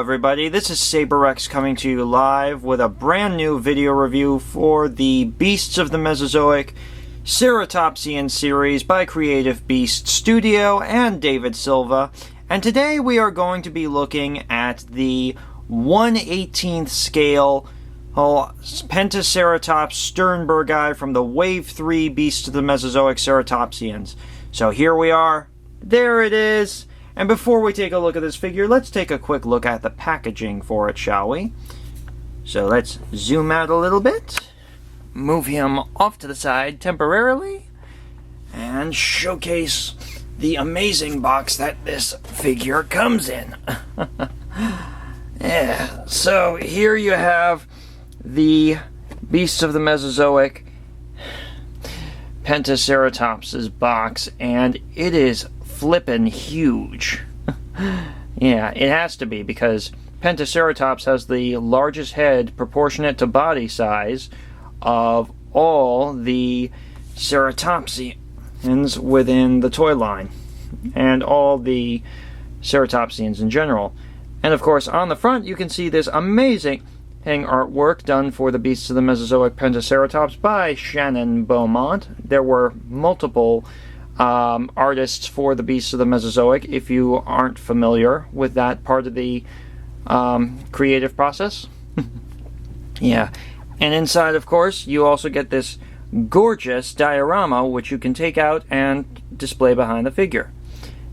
everybody, this is SaberX coming to you live with a brand new video review for the Beasts of the Mesozoic Ceratopsian series by Creative Beast Studio and David Silva. And today we are going to be looking at the 1/18th scale Pentaceratops sternbergi from the Wave 3 Beasts of the Mesozoic Ceratopsians. So here we are, there it is. And before we take a look at this figure, let's take a quick look at the packaging for it, shall we? So let's zoom out a little bit, move him off to the side temporarily, and showcase the amazing box that this figure comes in. Yeah, so here you have the Beasts of the Mesozoic Pentaceratops box, and it is flippin' huge. Yeah, it has to be, because Pentaceratops has the largest head proportionate to body size of all the Ceratopsians within the toy line, and all the Ceratopsians in general. And of course, on the front you can see this amazing artwork done for the Beasts of the Mesozoic Pentaceratops by Shannon Beaumont. There were multiple artists for the Beasts of the Mesozoic, if you aren't familiar with that part of the creative process. Yeah, and inside, of course, you also get this gorgeous diorama, which you can take out and display behind the figure.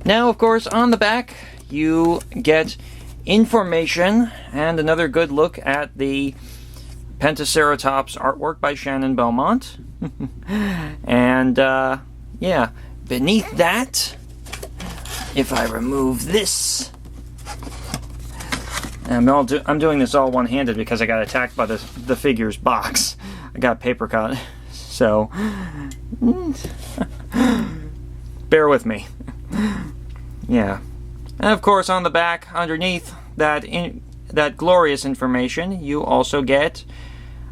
Now, of course, on the back, you get information and another good look at the Pentaceratops artwork by Shannon Beaumont. And, yeah, beneath that, if I remove this, and I'm doing this all one-handed because I got attacked by the figure's box. I got paper cut, so bear with me. Yeah, and of course on the back, underneath that glorious information, you also get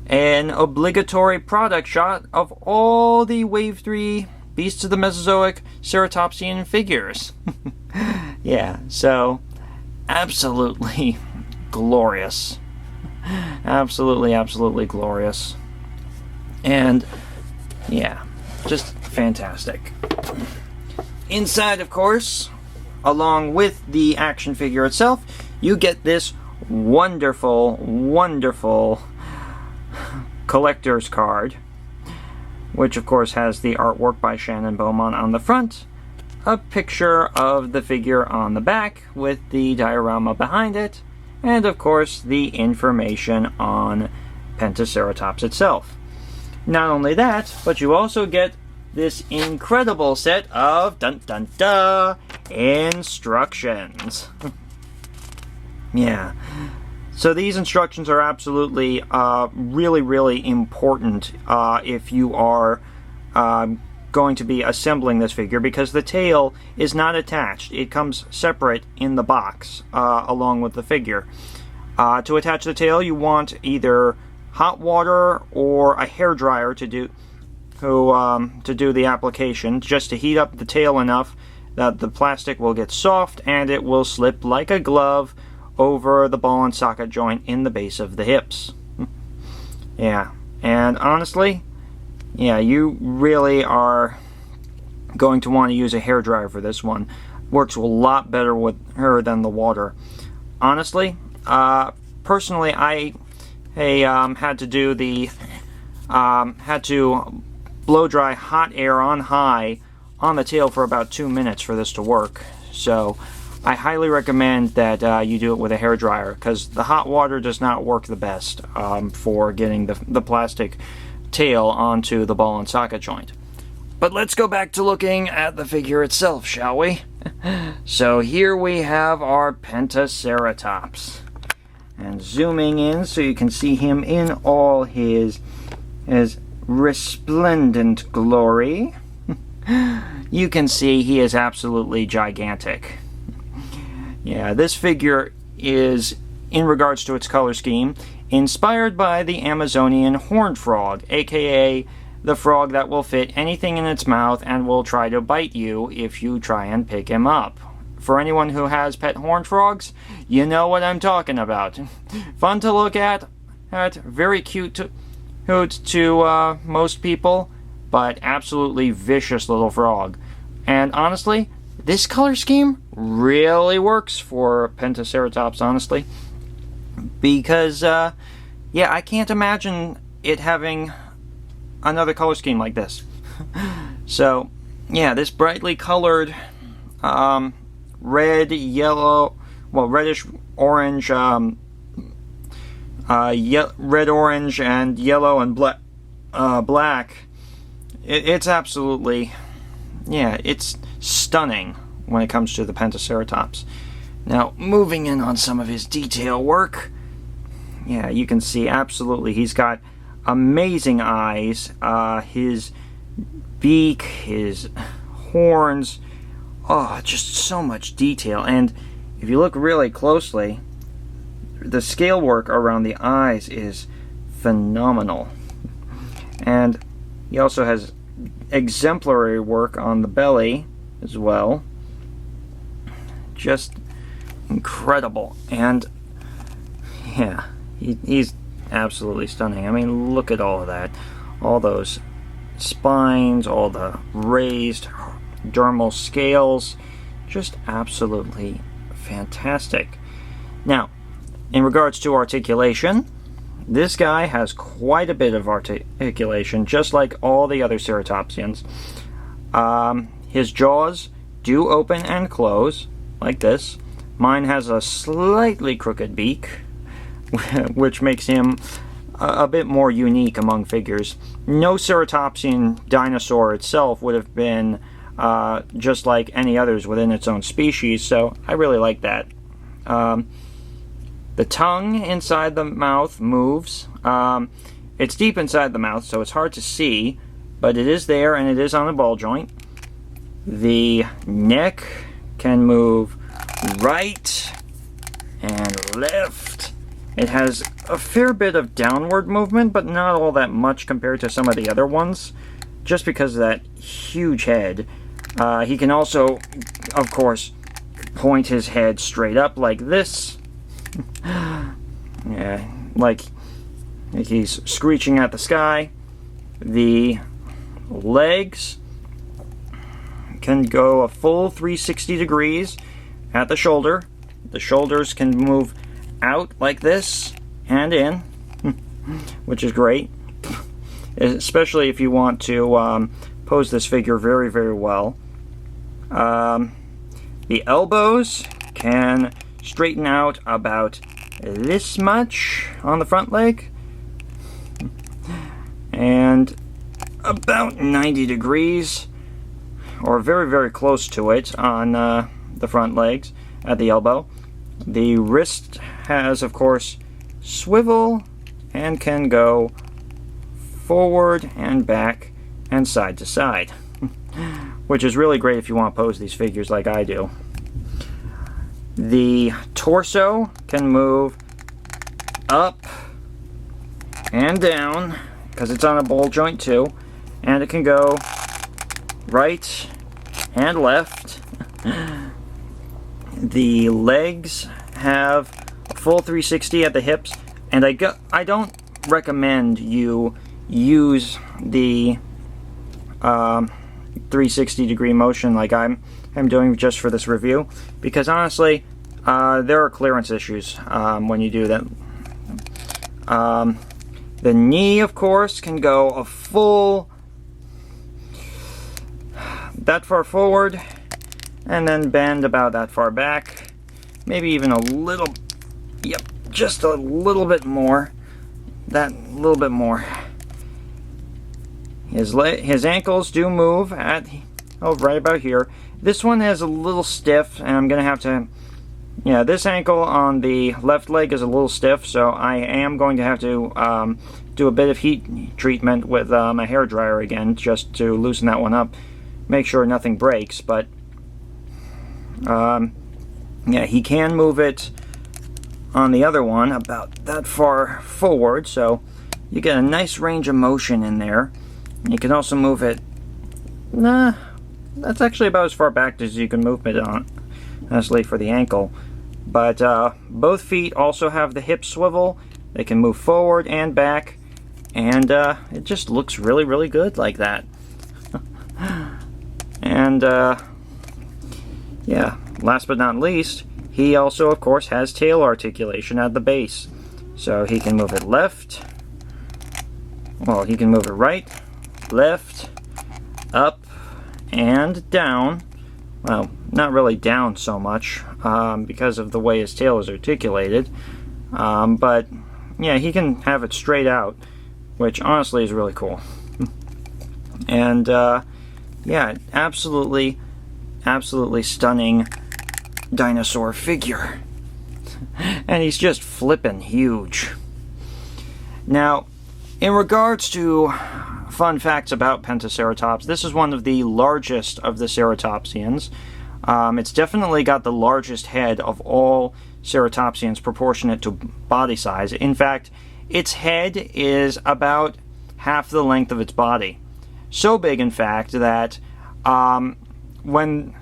an obligatory product shot of all the Wave 3 Beasts of the Mesozoic Ceratopsian figures. Yeah, so absolutely glorious. Absolutely glorious. And yeah, just fantastic. Inside, of course, along with the action figure itself, you get this wonderful collector's card, which of course has the artwork by Shannon Beaumont on the front, a picture of the figure on the back with the diorama behind it, and of course the information on Pentaceratops itself. Not only that, but you also get this incredible set of instructions. Yeah. So these instructions are absolutely really important if you are going to be assembling this figure, because the tail is not attached. It comes separate in the box along with the figure. To attach the tail, you want either hot water or a hairdryer to do the application, just to heat up the tail enough that the plastic will get soft and it will slip like a glove over the ball and socket joint in the base of the hips. Yeah, and honestly, yeah, you really are going to want to use a hairdryer for this one. Works a lot better with her than the water. Honestly, personally, I had to blow dry hot air on high on the tail for about 2 minutes for this to work. So I highly recommend that you do it with a hairdryer, because the hot water does not work the best for getting the plastic tail onto the ball and socket joint. But let's go back to looking at the figure itself, shall we? So here we have our Pentaceratops. And zooming in so you can see him in all his resplendent glory, you can see he is absolutely gigantic. Yeah, this figure is, in regards to its color scheme, inspired by the Amazonian horned frog, aka the frog that will fit anything in its mouth and will try to bite you if you try and pick him up. For anyone who has pet horned frogs, you know what I'm talking about. Fun to look at very cute to most people, but absolutely vicious little frog. And honestly, this color scheme really works for Pentaceratops, honestly. Because, yeah, I can't imagine it having another color scheme like this. So, yeah, this brightly colored red, yellow, well, reddish orange, red, orange, and yellow and black. It's absolutely, yeah, it's stunning when it comes to the Pentaceratops. Now, moving in on some of his detail work, yeah, you can see absolutely he's got amazing eyes, his beak, his horns, oh, just so much detail. And if you look really closely, the scale work around the eyes is phenomenal. And he also has exemplary work on the belly as well. Just incredible. And yeah, he's absolutely stunning. I mean, look at all of that. All those spines, all the raised dermal scales. Just absolutely fantastic. Now, in regards to articulation, this guy has quite a bit of articulation, just like all the other Ceratopsians. His jaws do open and close, like this. Mine has a slightly crooked beak, which makes him a bit more unique among figures. No Ceratopsian dinosaur itself would have been just like any others within its own species, so I really like that. The tongue inside the mouth moves. It's deep inside the mouth, so it's hard to see, but it is there and it is on a ball joint. The neck can move right and left. It has a fair bit of downward movement, but not all that much compared to some of the other ones, just because of that huge head. He can also, of course, point his head straight up like this. Yeah, like he's screeching at the sky. The legs can go a full 360 degrees at the shoulder. The shoulders can move out like this and in, which is great, especially if you want to pose this figure very, very well. The elbows can straighten out about this much on the front leg and about 90 degrees, or very, very close to it on the front legs at the elbow. The wrist has, of course, swivel and can go forward and back and side to side, which is really great if you want to pose these figures like I do. The torso can move up and down because it's on a ball joint too, and it can go right and left. The legs have a full 360 at the hips, and I don't recommend you use the 360 degree motion like I'm doing just for this review, because honestly there are clearance issues when you do that. The knee, of course, can go a full that far forward and then bend about that far back, maybe even a little, yep, just a little bit more, that little bit more. His ankles do move at, oh, right about here. This one is a little stiff, and I'm gonna have to, yeah, this ankle on the left leg is a little stiff, so I am going to have to do a bit of heat treatment with my hair dryer again, just to loosen that one up, make sure nothing breaks. But yeah, he can move it on the other one about that far forward, so you get a nice range of motion in there. You can also move it, that's actually about as far back as you can move it on. necessarily for the ankle. But both feet also have the hip swivel. They can move forward and back, and it just looks really, really good like that. And yeah, last but not least, he also, of course, has tail articulation at the base. So he can move it left, well, he can move it right, left, up, and down. Well, not really down so much because of the way his tail is articulated. But yeah, he can have it straight out, which honestly is really cool. And yeah, absolutely stunning dinosaur figure. And he's just flippin' huge. Now, in regards to fun facts about Pentaceratops, this is one of the largest of the Ceratopsians. It's definitely got the largest head of all Ceratopsians proportionate to body size. In fact, its head is about half the length of its body. So big, in fact, that when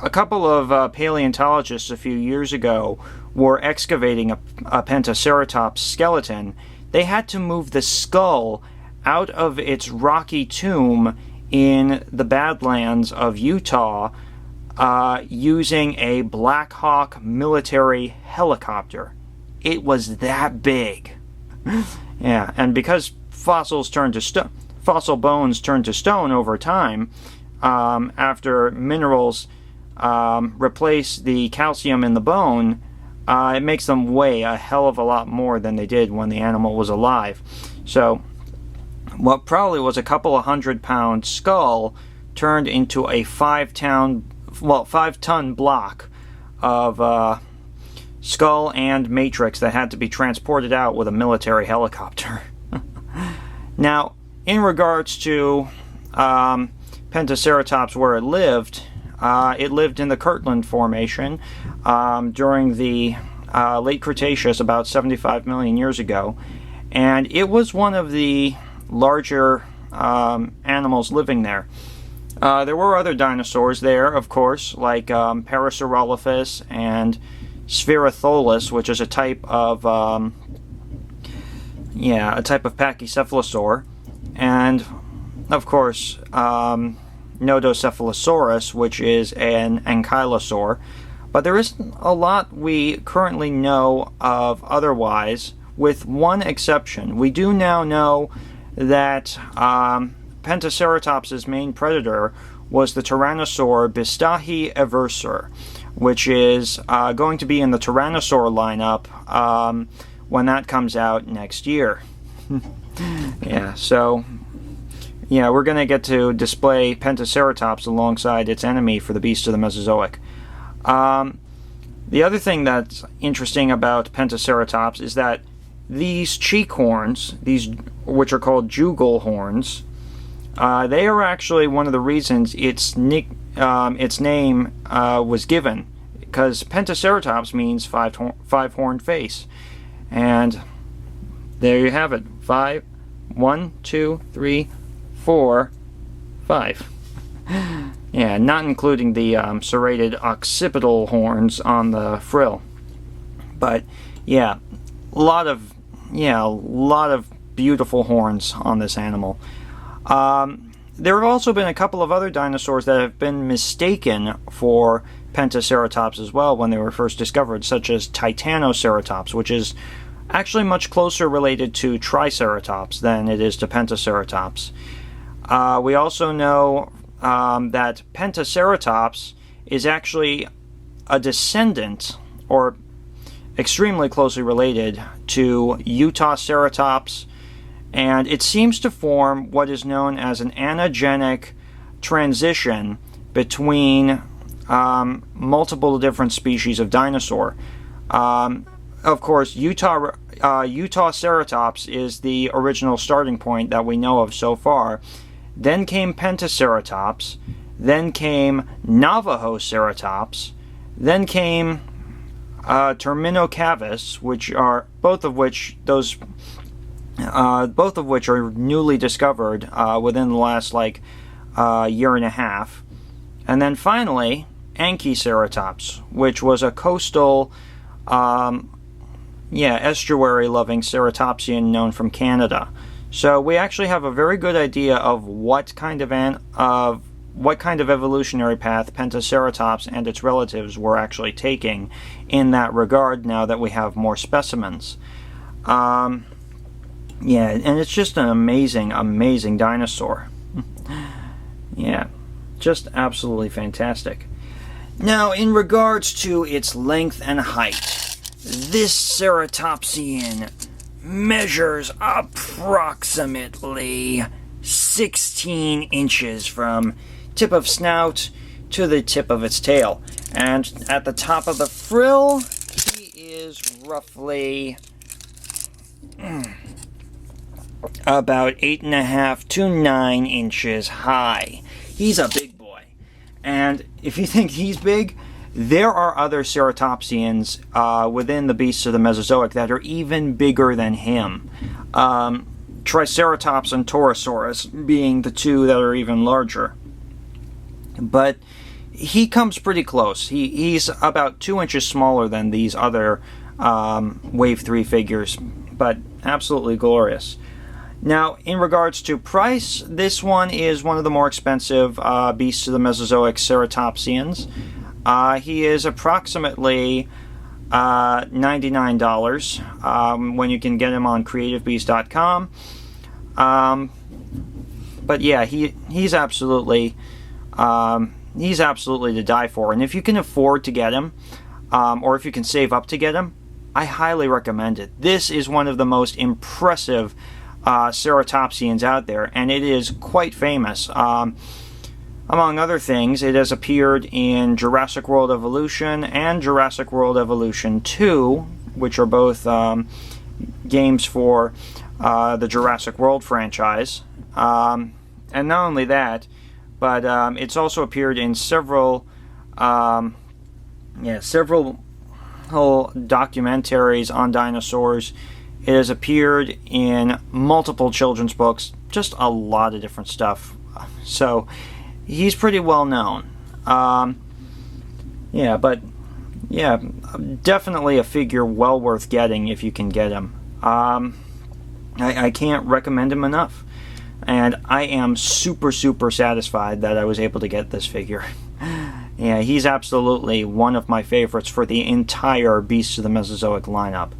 a couple of paleontologists a few years ago were excavating a Pentaceratops skeleton, they had to move the skull out of its rocky tomb in the Badlands of Utah using a Black Hawk military helicopter. It was that big. Yeah, and because fossil bones turn to stone over time, after minerals replace the calcium in the bone, it makes them weigh a hell of a lot more than they did when the animal was alive. So what probably was a couple of 100-pound skull turned into a 5-ton block of skull and matrix that had to be transported out with a military helicopter. Now, in regards to Pentaceratops, where it lived in the Kirtland Formation during the late Cretaceous, about 75 million years ago, and it was one of the larger animals living there. There were other dinosaurs there, of course, like Parasaurolophus and Spherotholus, which is a type of pachycephalosaur, and of course Nodocephalosaurus, which is an ankylosaur. But there isn't a lot we currently know of otherwise, with one exception. We do now know that Pentaceratops' main predator was the Tyrannosaur Bistachi eversor, which is going to be in the Tyrannosaur lineup when that comes out next year. Yeah, so yeah, we're going to get to display Pentaceratops alongside its enemy for the Beasts of the Mesozoic. The other thing that's interesting about Pentaceratops is that these cheek horns, these which are called jugal horns, they are actually one of the reasons its name was given, because Pentaceratops means five-horned face, and there you have it. 5, 1, 2, 3, 4, 5. Yeah, not including the serrated occipital horns on the frill. But yeah, a lot of beautiful horns on this animal. There have also been a couple of other dinosaurs that have been mistaken for Pentaceratops as well when they were first discovered, such as Titanoceratops, which is actually much closer related to Triceratops than it is to Pentaceratops. We also know that Pentaceratops is actually a descendant, or extremely closely related, to Utaceratops, and it seems to form what is known as an anagenic transition between multiple different species of dinosaur. Of course, Utaceratops is the original starting point that we know of so far. Then came Pentaceratops, then came Navajoceratops, then came Terminocavus, which are both of which are newly discovered within the last year and a half, and then finally Anchiceratops, which was a coastal, estuary-loving ceratopsian known from Canada. So we actually have a very good idea of what kind of evolutionary path Pentaceratops and its relatives were actually taking in that regard now that we have more specimens. And it's just an amazing, amazing dinosaur. Yeah, just absolutely fantastic. Now, in regards to its length and height, this Ceratopsian measures approximately 16 inches from tip of snout to the tip of its tail. And at the top of the frill, he is roughly about 8.5 to 9 inches high. He's a big boy. And if you think he's big, there are other ceratopsians within the beasts of the Mesozoic that are even bigger than him. Triceratops and Torosaurus being the two that are even larger. But he comes pretty close. He's about 2 inches smaller than these other Wave 3 figures, but absolutely glorious. Now, in regards to price, this one is one of the more expensive beasts of the Mesozoic Ceratopsians. He is approximately $99 when you can get him on creativebeast.com. But yeah, he's absolutely to die for. And if you can afford to get him, or if you can save up to get him, I highly recommend it. This is one of the most impressive Ceratopsians out there, and it is quite famous. Among other things, it has appeared in Jurassic World Evolution and Jurassic World Evolution 2, which are both games for the Jurassic World franchise. And not only that, but it's also appeared in several whole documentaries on dinosaurs. It has appeared in multiple children's books, just a lot of different stuff. So he's pretty well known. Definitely a figure well worth getting if you can get him. I can't recommend him enough. And I am super, super satisfied that I was able to get this figure. Yeah, he's absolutely one of my favorites for the entire Beasts of the Mesozoic lineup.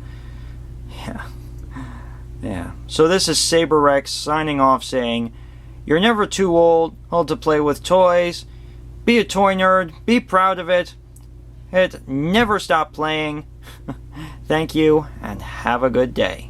Yeah. So this is Saber Rex signing off saying, "You're never too old to play with toys. Be a toy nerd. Be proud of it. Never stop playing." Thank you, and have a good day.